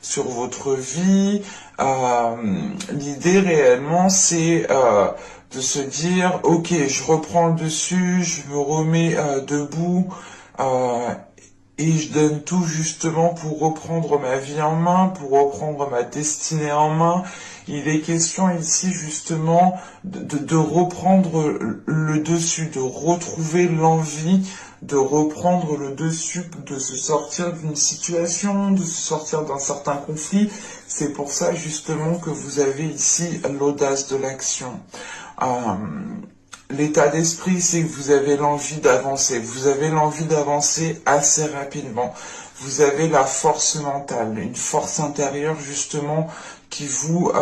sur votre vie. L'idée réellement, c'est de se dire, ok, je reprends le dessus, je me remets debout, et je donne tout justement pour reprendre ma vie en main, pour reprendre ma destinée en main. Il est question ici justement de reprendre le dessus, de retrouver l'envie de reprendre le dessus, de se sortir d'une situation, de se sortir d'un certain conflit. C'est pour ça justement que vous avez ici l'audace de l'action. L'état d'esprit, c'est que vous avez l'envie d'avancer. Vous avez l'envie d'avancer assez rapidement. Vous avez la force mentale, une force intérieure justement qui vous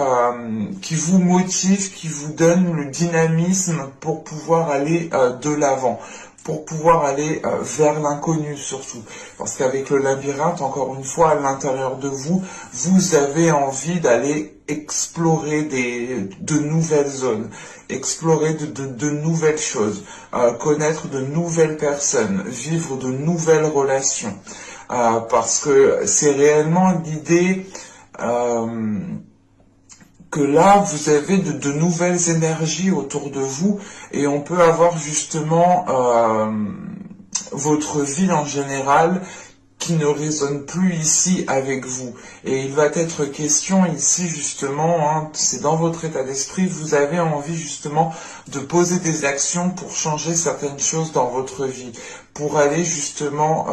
motive, qui vous donne le dynamisme pour pouvoir aller de l'avant, pour pouvoir aller vers l'inconnu surtout. Parce qu'avec le labyrinthe, encore une fois, à l'intérieur de vous, vous avez envie d'aller explorer de nouvelles zones, explorer de nouvelles choses, connaître de nouvelles personnes, vivre de nouvelles relations. Parce que c'est réellement l'idée que là, vous avez de nouvelles énergies autour de vous et on peut avoir justement votre vie en général qui ne résonne plus ici avec vous. Et il va être question ici justement, hein, c'est dans votre état d'esprit, vous avez envie justement de poser des actions pour changer certaines choses dans votre vie, pour aller justement,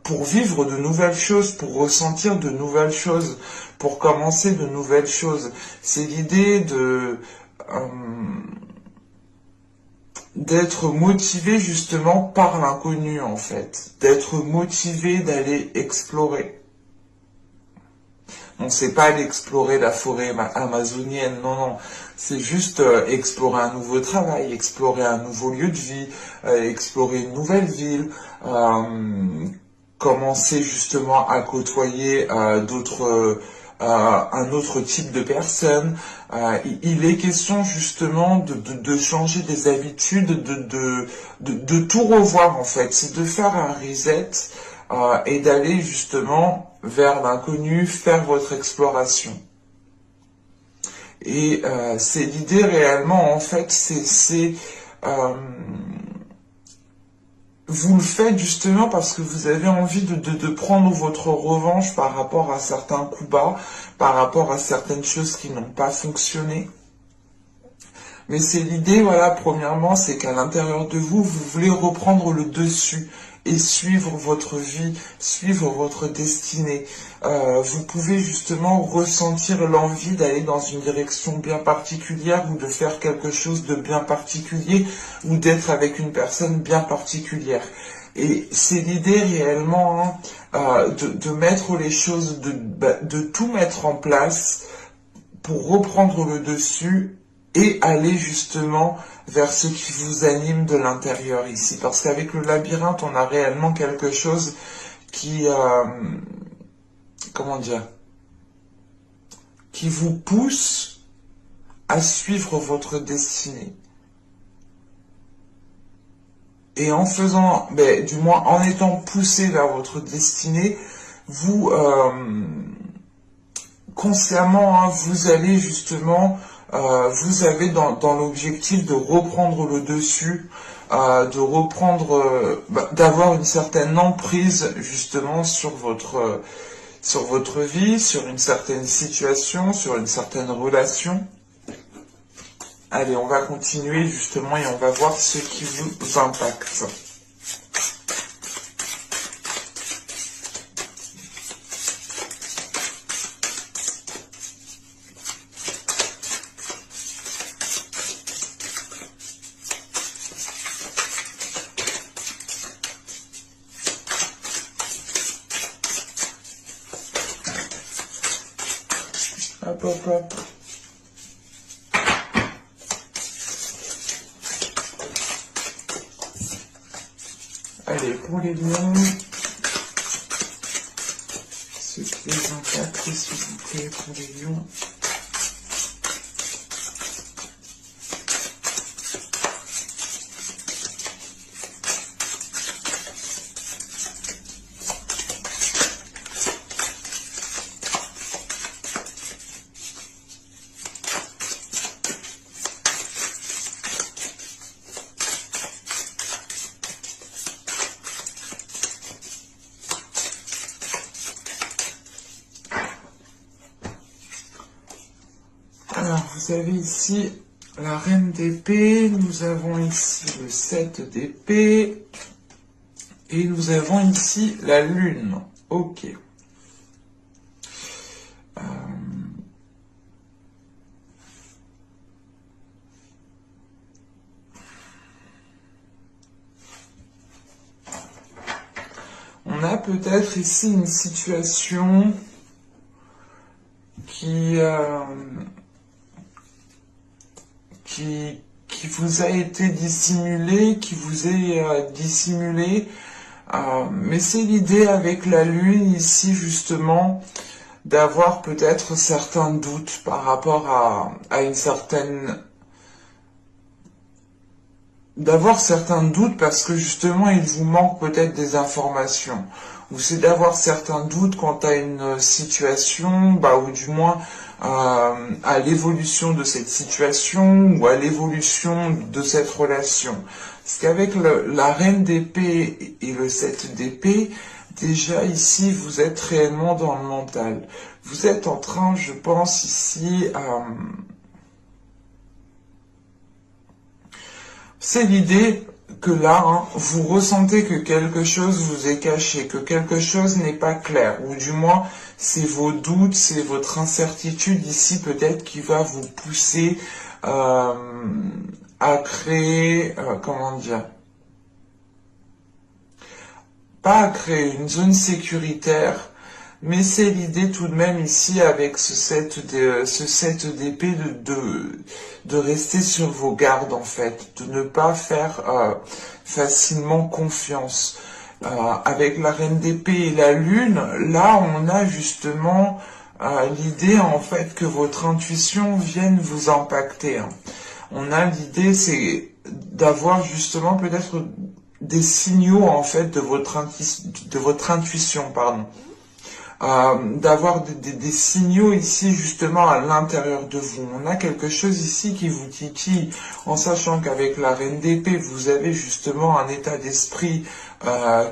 pour vivre de nouvelles choses, pour ressentir de nouvelles choses, pour commencer de nouvelles choses. C'est l'idée d'être motivé justement par l'inconnu en fait, d'être motivé d'aller explorer. On ne sait pas aller explorer la forêt amazonienne, non, non. C'est juste explorer un nouveau travail, explorer un nouveau lieu de vie, explorer une nouvelle ville, commencer justement à côtoyer un autre type de personne. Il est question justement de changer des habitudes, de tout revoir en fait. C'est de faire un reset et d'aller justement vers l'inconnu, faire votre exploration. Et c'est l'idée réellement en fait, vous le faites justement parce que vous avez envie de prendre votre revanche par rapport à certains coups bas, par rapport à certaines choses qui n'ont pas fonctionné. Mais c'est l'idée, voilà, premièrement, c'est qu'à l'intérieur de vous, vous voulez reprendre le dessus et suivre votre vie, suivre votre destinée. Vous pouvez justement ressentir l'envie d'aller dans une direction bien particulière ou de faire quelque chose de bien particulier ou d'être avec une personne bien particulière. Et c'est l'idée réellement de mettre les choses, de tout mettre en place pour reprendre le dessus et aller justement vers ce qui vous anime de l'intérieur ici. Parce qu'avec le labyrinthe, on a réellement quelque chose qui, comment dire, qui vous pousse à suivre votre destinée. Et en faisant, du moins en étant poussé vers votre destinée, vous, consciemment, hein, vous allez justement, vous avez dans l'objectif de reprendre le dessus, de reprendre, d'avoir une certaine emprise justement sur votre vie, sur une certaine situation, sur une certaine relation. Allez, on va continuer justement et on va voir ce qui vous impacte. Hop, hop, hop. Allez, pour les lions, ce qui les impacte, s'il vous plaît, pour les lions. Alors, vous avez ici la reine d'épée, nous avons ici le 7 d'épée, et nous avons ici la lune. Ok. On a peut-être ici une situation qui vous a été dissimulée, qui vous est dissimulée. Mais c'est l'idée avec la lune ici justement d'avoir peut-être certains doutes par rapport à une certaine... D'avoir certains doutes parce que justement il vous manque peut-être des informations. Ou c'est d'avoir certains doutes quant à une situation, ou du moins à l'évolution de cette situation ou à l'évolution de cette relation. Parce qu'avec la reine d'épée et le 7 d'épée, déjà ici vous êtes réellement dans le mental. Vous êtes en train, je pense ici, c'est l'idée que là, vous ressentez que quelque chose vous est caché, que quelque chose n'est pas clair, ou du moins, c'est vos doutes, c'est votre incertitude ici peut-être qui va vous pousser à créer, comment dire, pas à créer une zone sécuritaire, mais c'est l'idée tout de même ici avec ce 7 d'épée de rester sur vos gardes en fait, de ne pas faire facilement confiance. Avec la reine d'épée et la lune, là on a justement l'idée en fait que votre intuition vienne vous impacter. On a l'idée c'est d'avoir justement peut-être des signaux en fait de votre intuition, pardon. D'avoir des signaux ici justement à l'intérieur de vous. On a quelque chose ici qui vous titille, en sachant qu'avec la reine d'épée, vous avez justement un état d'esprit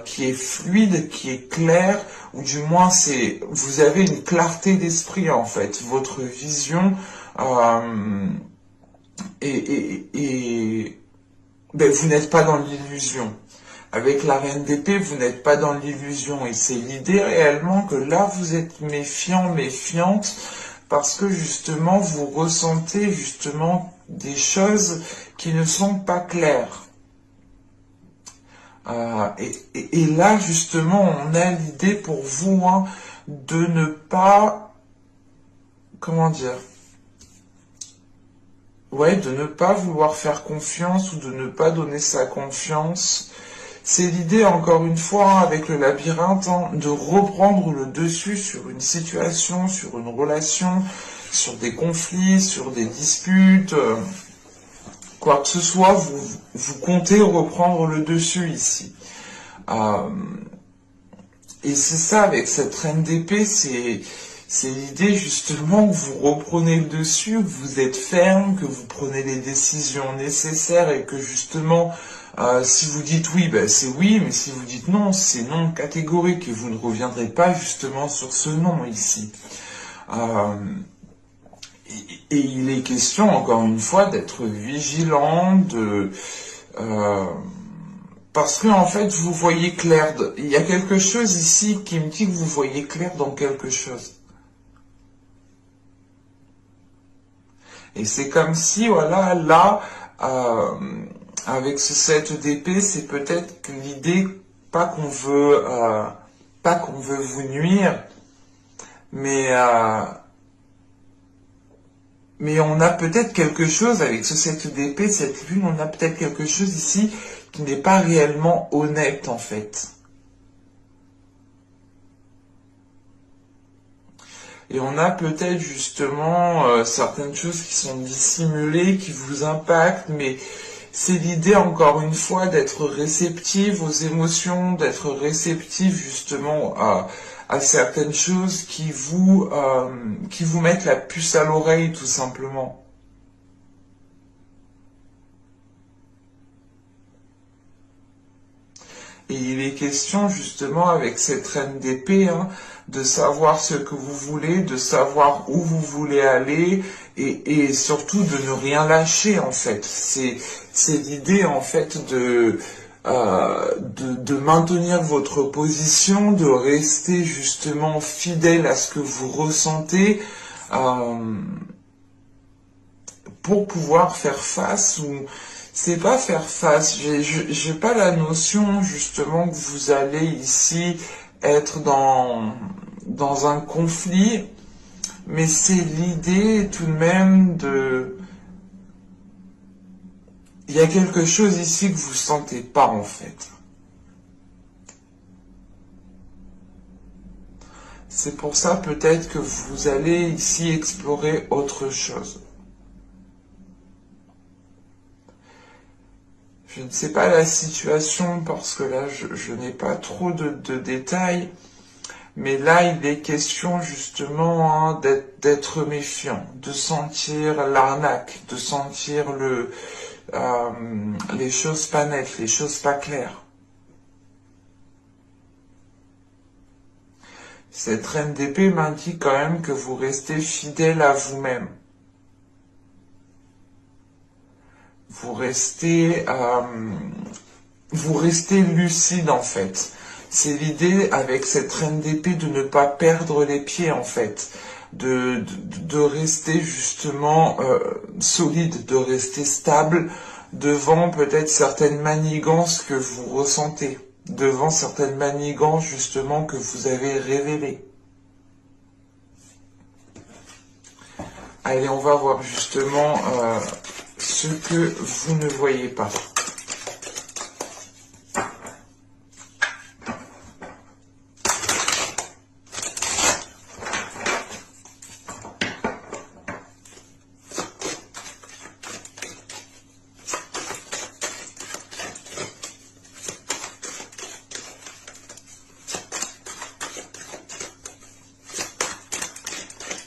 qui est fluide, qui est clair, ou du moins vous avez une clarté d'esprit en fait. Votre vision vous n'êtes pas dans l'illusion. Avec la reine d'épée, vous n'êtes pas dans l'illusion. Et c'est l'idée réellement que là, vous êtes méfiant, méfiante, parce que justement, vous ressentez justement des choses qui ne sont pas claires. Et là, justement, on a l'idée pour vous de ne pas... Comment dire ? Ouais, de ne pas vouloir faire confiance ou de ne pas donner sa confiance. C'est l'idée, encore une fois, avec le labyrinthe, de reprendre le dessus sur une situation, sur une relation, sur des conflits, sur des disputes, quoi que ce soit, vous comptez reprendre le dessus ici. Et c'est ça, avec cette reine d'épée, c'est l'idée justement que vous reprenez le dessus, que vous êtes ferme, que vous prenez les décisions nécessaires et que justement... si vous dites oui, c'est oui, mais si vous dites non, c'est non catégorique et vous ne reviendrez pas justement sur ce non ici. Et il est question, encore une fois, d'être vigilant, parce que en fait, vous voyez clair. Il y a quelque chose ici qui me dit que vous voyez clair dans quelque chose. Et c'est comme si, voilà, là... avec ce 7 d'épée, c'est peut-être que l'idée, pas qu'on veut vous nuire, mais on a peut-être quelque chose avec ce 7 d'épée, cette lune, on a peut-être quelque chose ici qui n'est pas réellement honnête en fait. Et on a peut-être justement certaines choses qui sont dissimulées, qui vous impactent, mais c'est l'idée, encore une fois, d'être réceptive aux émotions, d'être réceptive justement à certaines choses qui vous mettent la puce à l'oreille, tout simplement. Et il est question justement avec cette reine d'épée, hein, de savoir ce que vous voulez, de savoir où vous voulez aller et surtout de ne rien lâcher en fait. C'est l'idée en fait de maintenir votre position, de rester justement fidèle à ce que vous ressentez pour pouvoir faire face ou c'est pas faire face. J'ai pas la notion justement que vous allez ici être dans un conflit, mais c'est l'idée tout de même de il y a quelque chose ici que vous sentez pas en fait. C'est pour ça peut-être que vous allez ici explorer autre chose. Je ne sais pas la situation parce que là je n'ai pas trop de détails, mais là il est question justement hein, d'être méfiant, de sentir l'arnaque, de sentir les choses pas nettes, les choses pas claires. Cette reine d'épée m'indique quand même que vous restez fidèle à vous-même. Vous restez lucide en fait. C'est l'idée avec cette reine d'épée de ne pas perdre les pieds en fait, de rester justement solide, de rester stable devant peut-être certaines manigances que vous ressentez, devant certaines manigances justement que vous avez révélées. Allez, on va voir justement ce que vous ne voyez pas.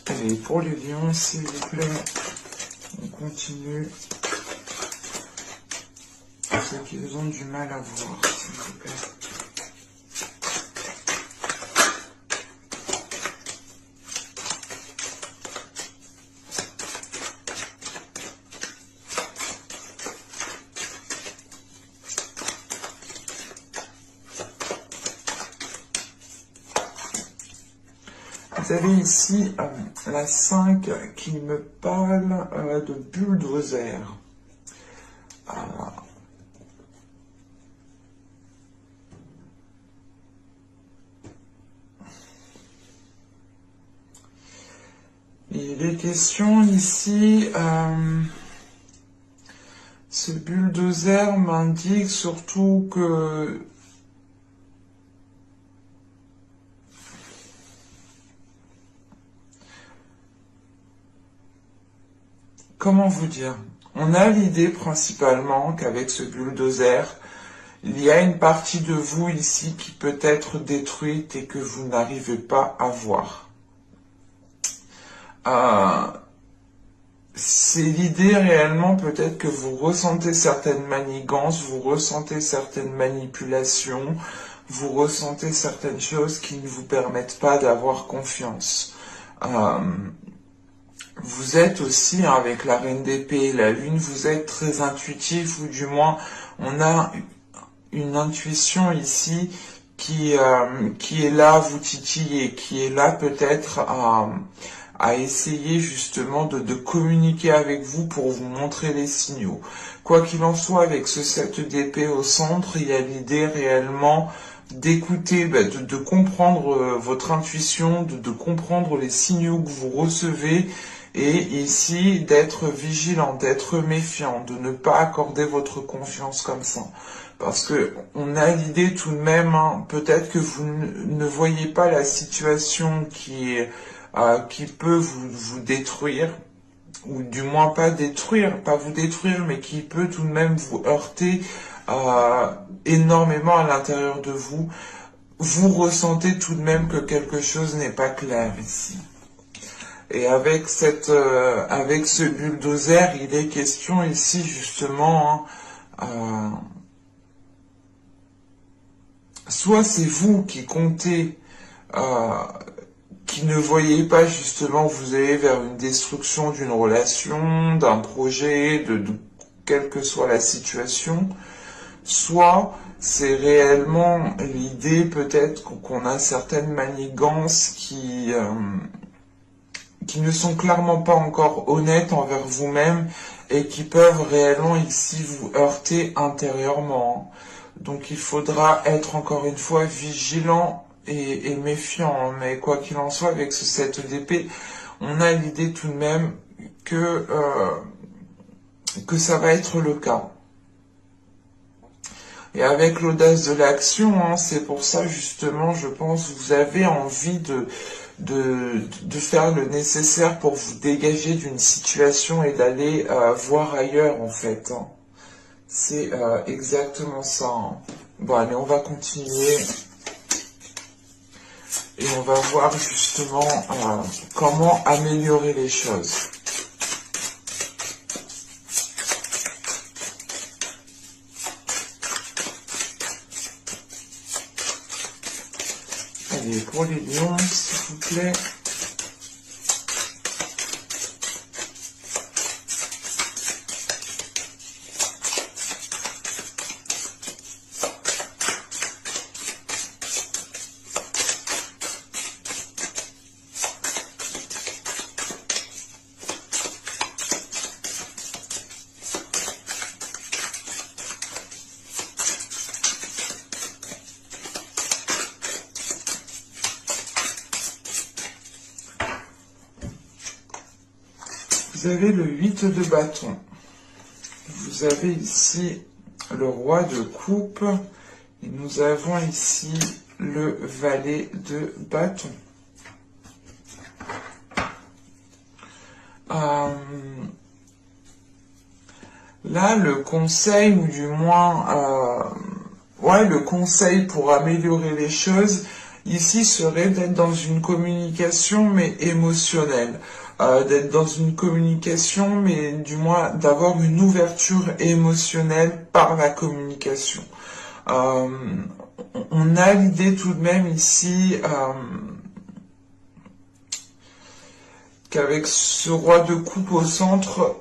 Allez, pour les lions, s'il vous plaît, on continue. Ceux qui ont du mal à voir, s'il vous plaît. Vous avez ici la 5 qui me parle de bulldozer. Il est question ici, ce bulldozer m'indique surtout que comment vous dire? On a l'idée principalement qu'avec ce bulldozer, il y a une partie de vous ici qui peut être détruite et que vous n'arrivez pas à voir. C'est l'idée réellement peut-être que vous ressentez certaines manigances, vous ressentez certaines manipulations, vous ressentez certaines choses qui ne vous permettent pas d'avoir confiance. Vous êtes aussi, hein, avec la reine d'épée et la lune, vous êtes très intuitif, ou du moins, on a une intuition ici qui est là à vous titiller, qui est là peut-être à essayer justement de communiquer avec vous pour vous montrer les signaux. Quoi qu'il en soit, avec ce 7 d'épée au centre, il y a l'idée réellement d'écouter, de comprendre votre intuition, de comprendre les signaux que vous recevez, et ici d'être vigilant, d'être méfiant, de ne pas accorder votre confiance comme ça. Parce que on a l'idée tout de même, hein, peut-être que vous ne voyez pas la situation qui peut vous détruire, ou du moins pas vous détruire, mais qui peut tout de même vous heurter énormément à l'intérieur de vous. Vous ressentez tout de même que quelque chose n'est pas clair ici. Et avec avec ce bulldozer, il est question ici justement, hein, soit c'est vous qui comptez, qui ne voyez pas justement que vous allez vers une destruction d'une relation, d'un projet, de quelle que soit la situation, soit c'est réellement l'idée peut-être qu'on a certaines manigances qui ne sont clairement pas encore honnêtes envers vous-même et qui peuvent réellement ici vous heurter intérieurement. Donc il faudra être encore une fois vigilant et méfiant. Mais quoi qu'il en soit, avec ce 7 d'épée, on a l'idée tout de même que ça va être le cas. Et avec l'audace de l'action, hein, c'est pour ça justement, je pense, vous avez envie de faire le nécessaire pour vous dégager d'une situation et d'aller voir ailleurs en fait. Hein. C'est exactement ça. Hein. Bon allez, on va continuer. Et on va voir justement comment améliorer les choses. Allez, pour les lions, s'il vous plaît. Vous avez le 8 de bâton. Vous avez ici le roi de coupe. Et nous avons ici le valet de bâton. Là, le conseil, ou du moins, le conseil pour améliorer les choses, ici, serait d'être dans une communication, mais émotionnelle. D'être dans une communication, mais du moins d'avoir une ouverture émotionnelle par la communication. On a l'idée tout de même ici qu'avec ce roi de coupe au centre,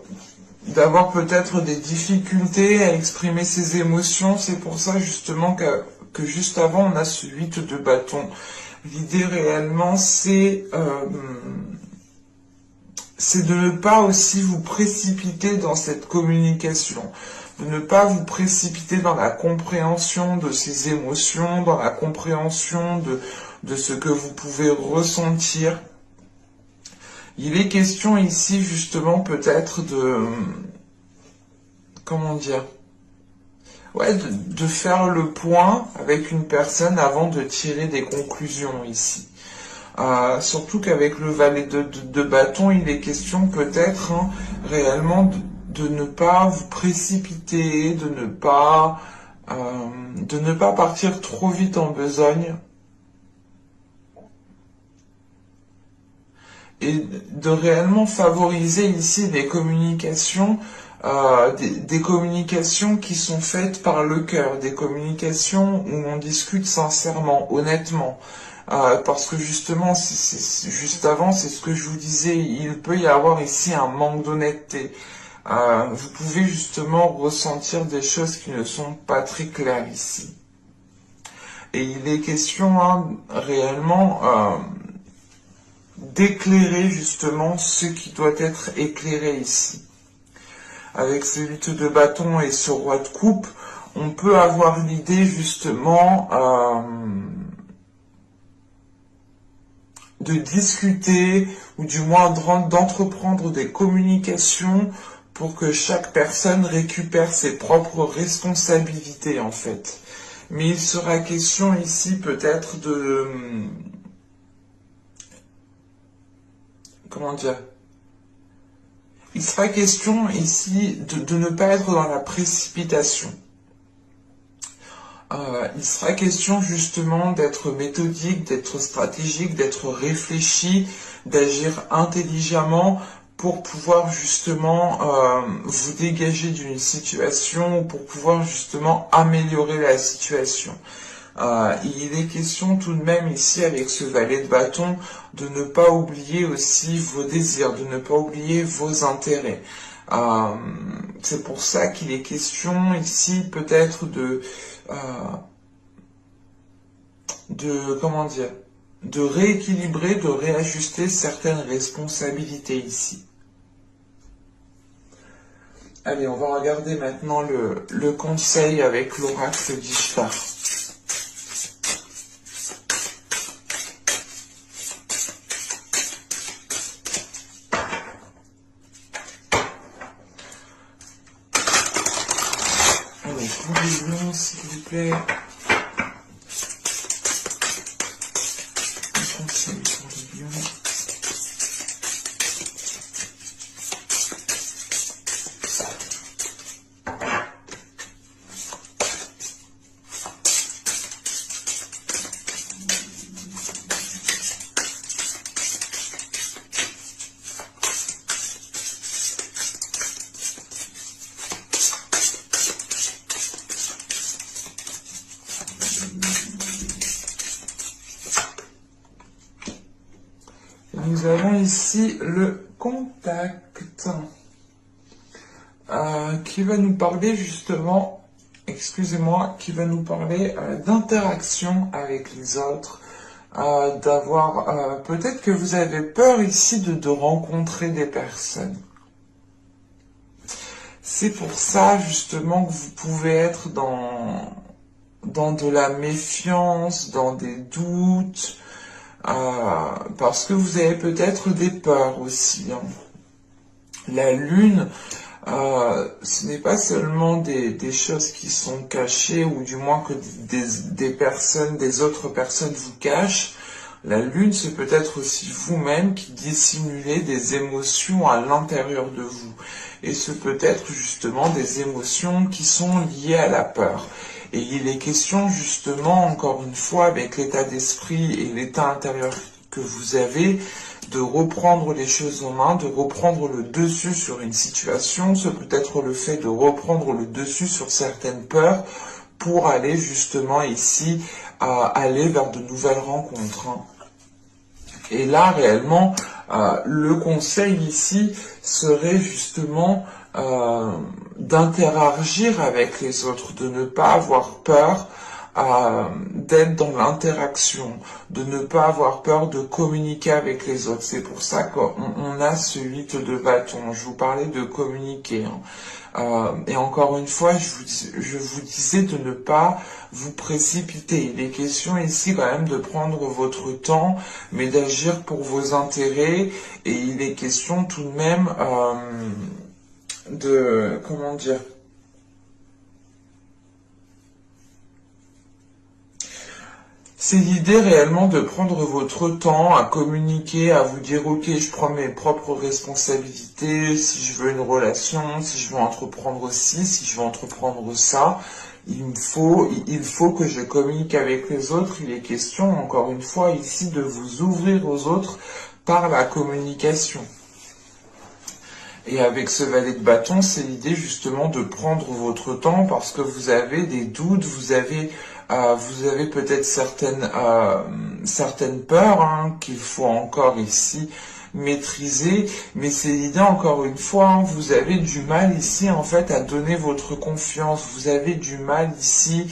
d'avoir peut-être des difficultés à exprimer ses émotions. C'est pour ça justement que juste avant, on a ce 8 de bâton. L'idée réellement, c'est de ne pas aussi vous précipiter dans cette communication, de ne pas vous précipiter dans la compréhension de ces émotions, dans la compréhension de ce que vous pouvez ressentir. Il est question ici justement peut-être comment dire, de faire le point avec une personne avant de tirer des conclusions ici. Surtout qu'avec le valet de bâton, il est question peut-être réellement de ne pas vous précipiter, de ne pas partir trop vite en besogne et de réellement favoriser ici des communications, des communications qui sont faites par le cœur, des communications où on discute sincèrement, honnêtement. Parce que justement, juste avant, c'est ce que je vous disais, il peut y avoir ici un manque d'honnêteté. Vous pouvez justement ressentir des choses qui ne sont pas très claires ici. Et il est question réellement d'éclairer justement ce qui doit être éclairé ici. Avec ce 8 de bâton et ce roi de coupe, on peut avoir l'idée justement de discuter ou du moins d'entreprendre des communications pour que chaque personne récupère ses propres responsabilités en fait. Mais il sera question ici peut-être de... Comment dire? Il sera question ici de ne pas être dans la précipitation. Il sera question justement d'être méthodique, d'être stratégique, d'être réfléchi, d'agir intelligemment pour pouvoir justement vous dégager d'une situation ou pour pouvoir justement améliorer la situation. Il est question tout de même ici avec ce valet de bâton de ne pas oublier aussi vos désirs, de ne pas oublier vos intérêts. C'est pour ça qu'il est question ici peut-être comment dire, de rééquilibrer, de réajuster certaines responsabilités ici. Allez, on va regarder maintenant le conseil avec l'oracle d'Ishtar. Allez, pour les lions, s'il vous plaît. Un conseil pour les lions. Nous avons ici le contact qui va nous parler justement, excusez-moi, qui va nous parler d'interaction avec les autres, d'avoir, peut-être que vous avez peur ici de rencontrer des personnes. C'est pour ça justement que vous pouvez être dans de la méfiance, dans des doutes, parce que vous avez peut-être des peurs aussi. La lune, ce n'est pas seulement des choses qui sont cachées, ou du moins que des autres personnes vous cachent. La lune, c'est peut-être aussi vous-même qui dissimulez des émotions à l'intérieur de vous. Et ce peut être justement des émotions qui sont liées à la peur. Et il est question justement, encore une fois, avec l'état d'esprit et l'état intérieur que vous avez, de reprendre les choses en main, de reprendre le dessus sur une situation. Ce peut être le fait de reprendre le dessus sur certaines peurs pour aller justement ici, aller vers de nouvelles rencontres. Et là, réellement, le conseil ici serait justement d'interagir avec les autres, de ne pas avoir peur d'être dans l'interaction, de ne pas avoir peur de communiquer avec les autres. C'est pour ça qu'on a ce 8 de bâton. Je vous parlais de communiquer. Et encore une fois, je vous disais de ne pas vous précipiter. Il est question ici quand même de prendre votre temps, mais d'agir pour vos intérêts. Et il est question tout de même comment dire, c'est l'idée réellement de prendre votre temps à communiquer, à vous dire ok, je prends mes propres responsabilités, si je veux une relation, si je veux entreprendre ci, si je veux entreprendre ça, il faut que je communique avec les autres. Il est question encore une fois ici de vous ouvrir aux autres par la communication. Et avec ce valet de bâton, c'est l'idée justement de prendre votre temps parce que vous avez des doutes, vous avez peut-être certaines peurs qu'il faut encore ici maîtriser, mais c'est l'idée encore une fois, vous avez du mal ici en fait à donner votre confiance, vous avez du mal ici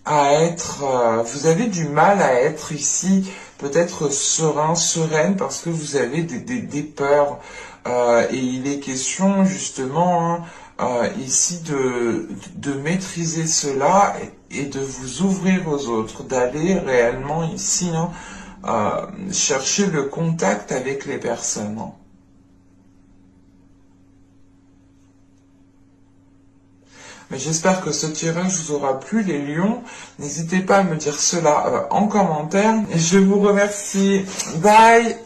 vous avez du mal à être ici peut-être sereine parce que vous avez des peurs et il est question justement ici de maîtriser cela et de vous ouvrir aux autres, d'aller réellement ici chercher le contact avec les personnes. Mais j'espère que ce tirage vous aura plu, les lions. N'hésitez pas à me dire cela en commentaire. Et je vous remercie. Bye!